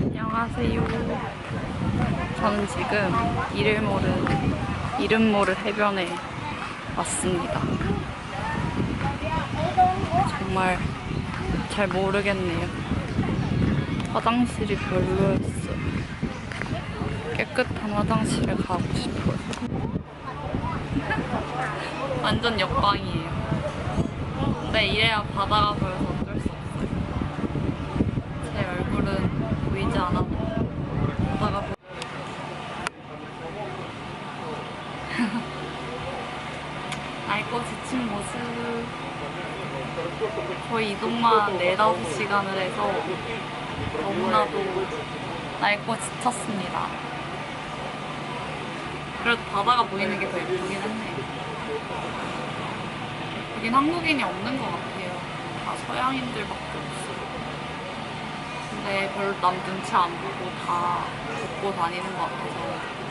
안녕하세요. 저는 지금 이름 모를 해변에 왔습니다. 정말 잘 모르겠네요. 화장실이 별로였어요. 깨끗한 화장실에 가고 싶어요. 완전 역광이에요. 근데 이래야 바다가 보여서 어쩔 수 없어요. 제 얼굴은 보이지 않아도 바다가 보여요. 낡고 지친 모습. 거의 이동만 4-5시간을 해서 너무나도 낡고 지쳤습니다. 그래도 바다가 보이는 게 더 예쁘긴 했네요. 여긴 한국인이 없는 것 같아요. 다 서양인들밖에 없어요. 근데 별로 남 눈치 안 보고 다 걷고 다니는 것 같아서